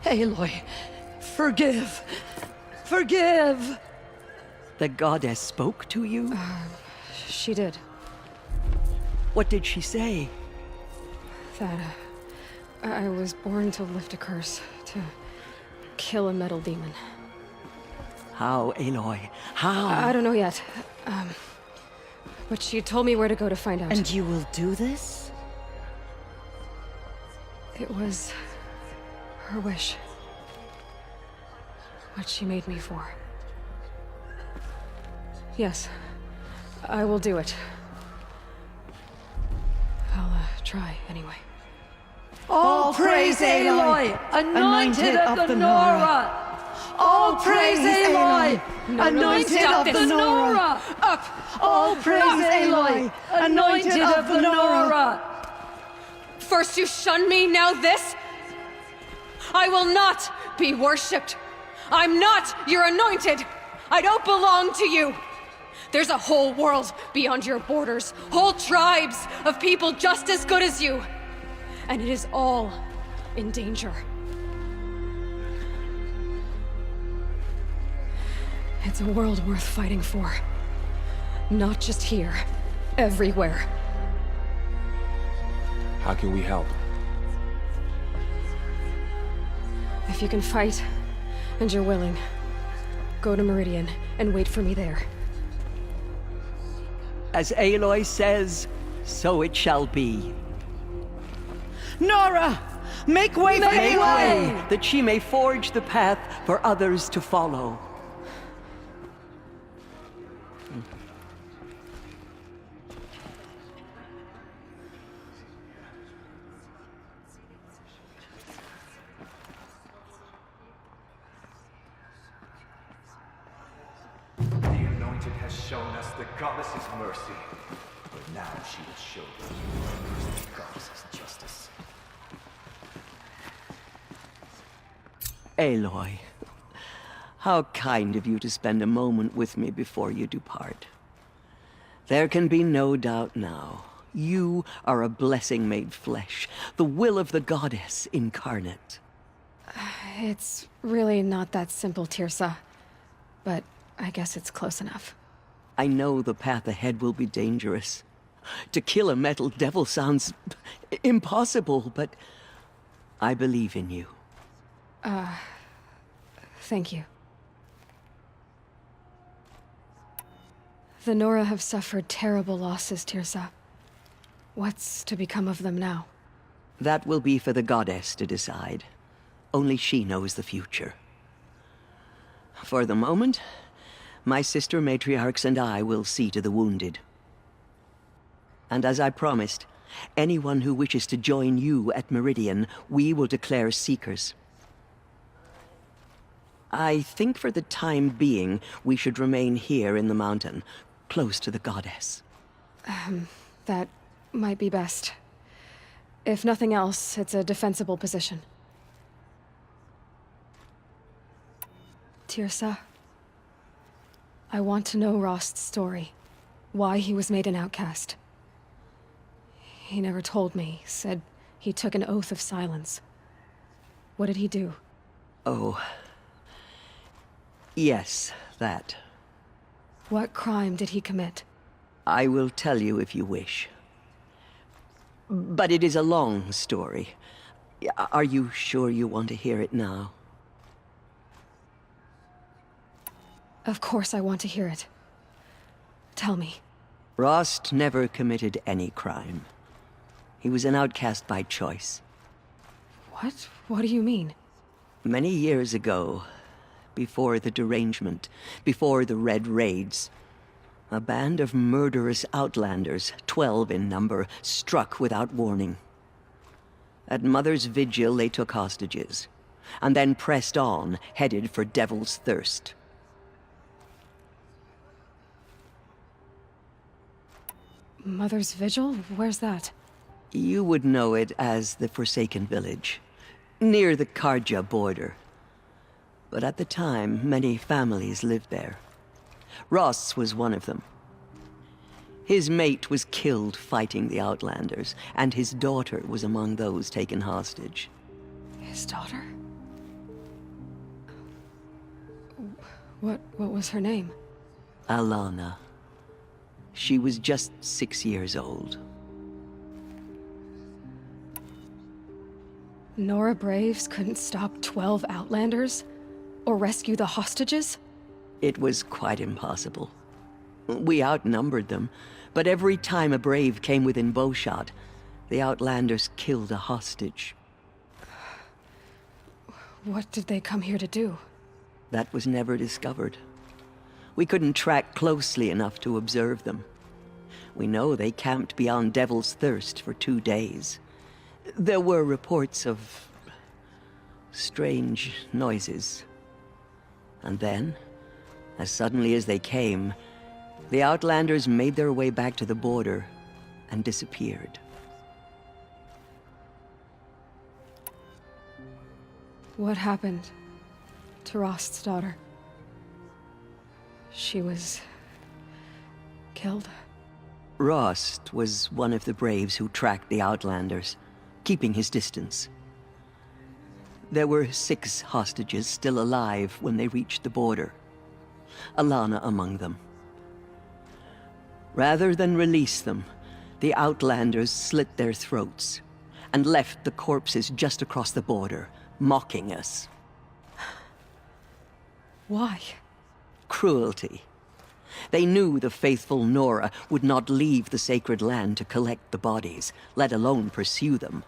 Aloy, forgive. Forgive! The goddess spoke to you? She did. What did she say? That, I was born to lift a curse, to kill a metal demon. How, Aloy? How? I don't know yet. But she told me where to go to find out. And you will do this? It was her wish. What she made me for. Yes, I will do it. I'll try anyway. All praise Aloy, anointed of the Nora! All praise Aloy, anointed of the Nora! Up! All praise Aloy, anointed of the Nora! First you shun me, now this? I will not be worshipped. I'm not your anointed. I don't belong to you. There's a whole world beyond your borders, whole tribes of people just as good as you. And it is all in danger. It's a world worth fighting for. Not just here, everywhere. How can we help? If you can fight, and you're willing, go to Meridian and wait for me there. As Aloy says, so it shall be. Nora! Make way for Make Aloy! way, that she may forge the path for others to follow. The Anointed has shown us the Goddess's mercy, but now she will show the Goddess's justice. Aloy, how kind of you to spend a moment with me before you depart. There can be no doubt now. You are a blessing made flesh, the will of the goddess incarnate. It's really not that simple, Tirsa. But I guess it's close enough. I know the path ahead will be dangerous. To kill a metal devil sounds impossible, but I believe in you. Thank you. The Nora have suffered terrible losses, Tirsa. What's to become of them now? That will be for the goddess to decide. Only she knows the future. For the moment, my sister matriarchs and I will see to the wounded. And as I promised, anyone who wishes to join you at Meridian, we will declare seekers. I think for the time being, we should remain here in the mountain, close to the goddess. That might be best. If nothing else, it's a defensible position. Tirsa, I want to know Rost's story. Why he was made an outcast. He never told me, said he took an oath of silence. What did he do? Oh. Yes, that. What crime did he commit? I will tell you if you wish. But it is a long story. Are you sure you want to hear it now? Of course I want to hear it. Tell me. Rost never committed any crime. He was an outcast by choice. What? What do you mean? Many years ago, before the derangement, before the Red Raids, a band of murderous outlanders, 12 in number, struck without warning. At Mother's Vigil, they took hostages, and then pressed on, headed for Devil's Thirst. Mother's Vigil? Where's that? You would know it as the Forsaken Village, near the Karja border. But at the time, many families lived there. Rost's was one of them. His mate was killed fighting the Outlanders, and his daughter was among those taken hostage. His daughter? What was her name? Alana. She was just 6 years old. Nora Braves couldn't stop 12 Outlanders? Or rescue the hostages? It was quite impossible. We outnumbered them, but every time a Brave came within bowshot, the Outlanders killed a hostage. What did they come here to do? That was never discovered. We couldn't track closely enough to observe them. We know they camped beyond Devil's Thirst for 2 days. There were reports of strange noises. And then, as suddenly as they came, the Outlanders made their way back to the border and disappeared. What happened to Rost's daughter? She was killed. Rost was one of the Braves who tracked the Outlanders, keeping his distance. There were 6 hostages still alive when they reached the border, Alana among them. Rather than release them, the Outlanders slit their throats and left the corpses just across the border, mocking us. Why? Cruelty. They knew the faithful Nora would not leave the sacred land to collect the bodies, let alone pursue them.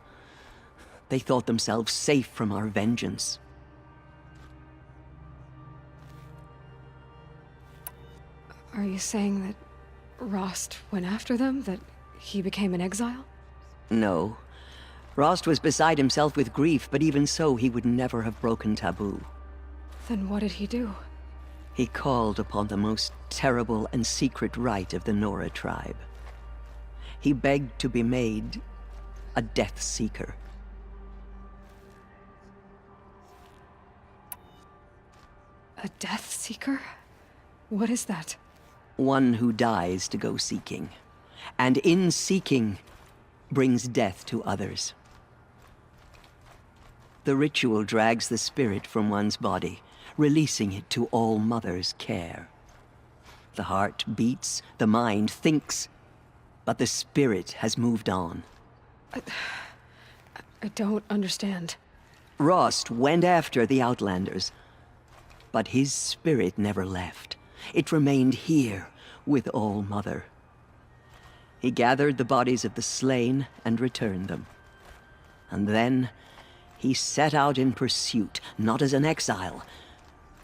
They thought themselves safe from our vengeance. Are you saying that Rost went after them? That he became an exile? No. Rost was beside himself with grief, but even so, he would never have broken taboo. Then what did he do? He called upon the most terrible and secret rite of the Nora tribe. He begged to be made a Death Seeker. A Death Seeker? What is that? One who dies to go seeking, and in seeking, brings death to others. The ritual drags the spirit from one's body, releasing it to All Mother's care. The heart beats, the mind thinks, but the spirit has moved on. I don't understand. Rost went after the Outlanders, but his spirit never left. It remained here with All Mother. He gathered the bodies of the slain and returned them. And then he set out in pursuit, not as an exile,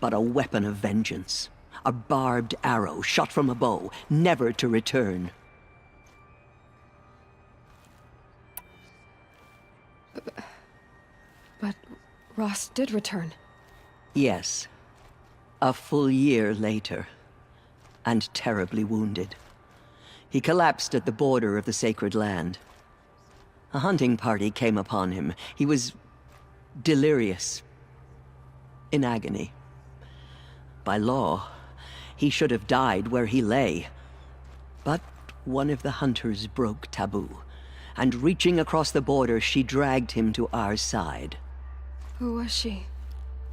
but a weapon of vengeance. A barbed arrow shot from a bow, never to return. But Rost did return. Yes. A full year later, and terribly wounded. He collapsed at the border of the sacred land. A hunting party came upon him. He was delirious, in agony. By law, he should have died where he lay. But one of the hunters broke taboo, and reaching across the border, she dragged him to our side. Who was she?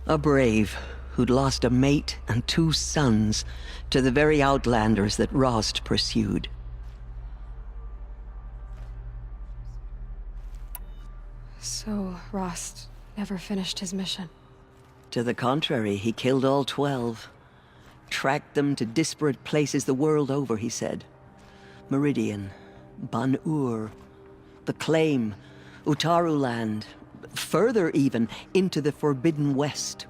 A brave who'd lost a mate and 2 sons to the very Outlanders that Rost pursued. So Rost never finished his mission. To the contrary, he killed all 12. Tracked them to disparate places the world over, he said. Meridian, Ban-Ur, the Claim, Utaru Land, further even, into the Forbidden West.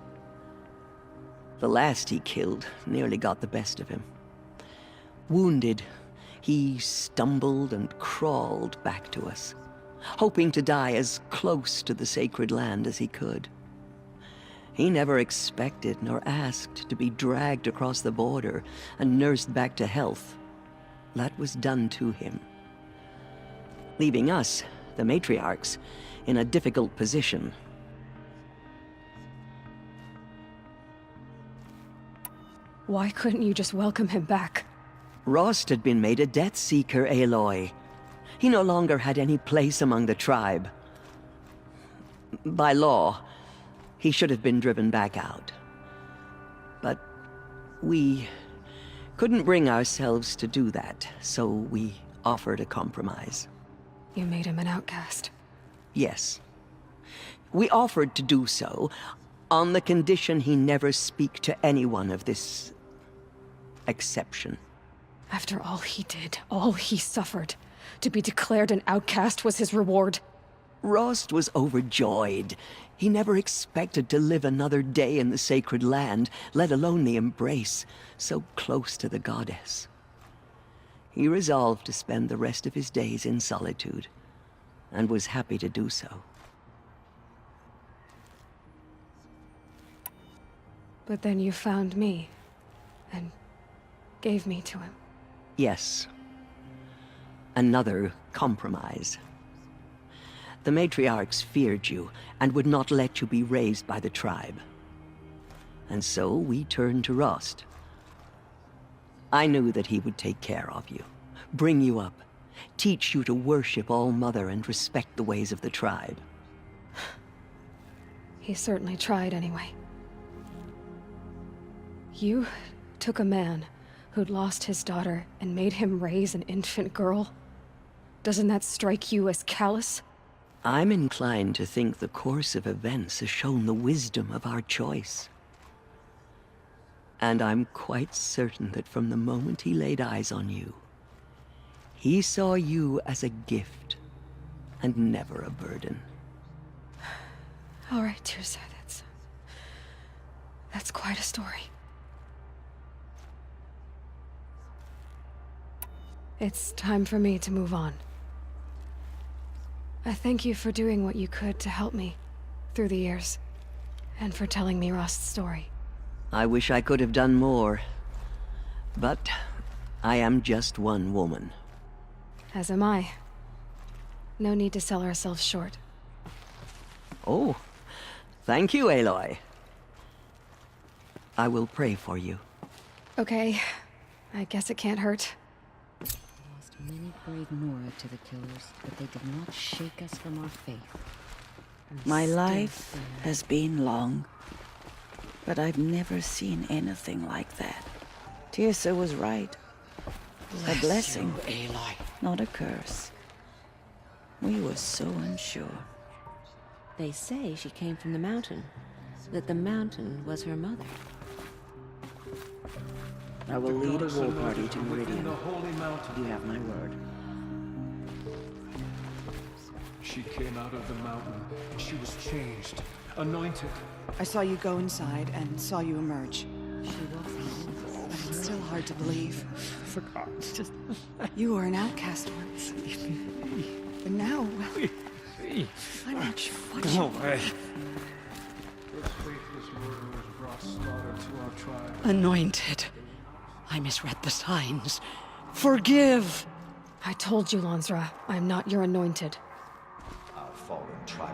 The last he killed nearly got the best of him. Wounded, he stumbled and crawled back to us, hoping to die as close to the sacred land as he could. He never expected nor asked to be dragged across the border and nursed back to health. That was done to him, leaving us, the matriarchs, in a difficult position. Why couldn't you just welcome him back? Rost had been made a Death Seeker, Aloy. He no longer had any place among the tribe. By law, he should have been driven back out. But We couldn't bring ourselves to do that, so we offered a compromise. You made him an outcast. Yes. We offered to do so on the condition he never speak to anyone of this exception. After all he did, all he suffered, to be declared an outcast was his reward. Rost was overjoyed. He never expected to live another day in the sacred land, let alone the embrace, so close to the goddess. He resolved to spend the rest of his days in solitude, and was happy to do so. But then you found me, and gave me to him. Yes. Another compromise. The matriarchs feared you, and would not let you be raised by the tribe. And so we turned to Rost. I knew that he would take care of you, bring you up, teach you to worship All-Mother and respect the ways of the tribe. He certainly tried anyway. You took a man who'd lost his daughter and made him raise an infant girl? Doesn't that strike you as callous? I'm inclined to think the course of events has shown the wisdom of our choice. And I'm quite certain that from the moment he laid eyes on you, he saw you as a gift, and never a burden. All right, Tirsa, that's quite a story. It's time for me to move on. I thank you for doing what you could to help me through the years, and for telling me Rost's story. I wish I could have done more, but I am just one woman. As am I. No need to sell ourselves short. Oh, thank you, Aloy. I will pray for you. Okay, I guess it can't hurt. Lost many brave Nora to the killers, but they did not shake us from our faith. My life has been long, but I've never seen anything like that. Tirsa was right. A blessing, Aloy. not a curse. We were so unsure. They say she came from the mountain, that the mountain was her mother. I will lead a goddess war party emerged to from within Meridian. the holy mountain. You have my word. She came out of the mountain, and she was changed, anointed. I saw you go inside and saw you emerge. She walks alone. But it's still hard to believe. Forgot. You were an outcast once. But now, well, I'm not sure what you way. Those faithless murderers brought slaughter to our tribe. Anointed. I misread the signs. Forgive! I told you, Lansra, I'm not your anointed. Our fallen tribe.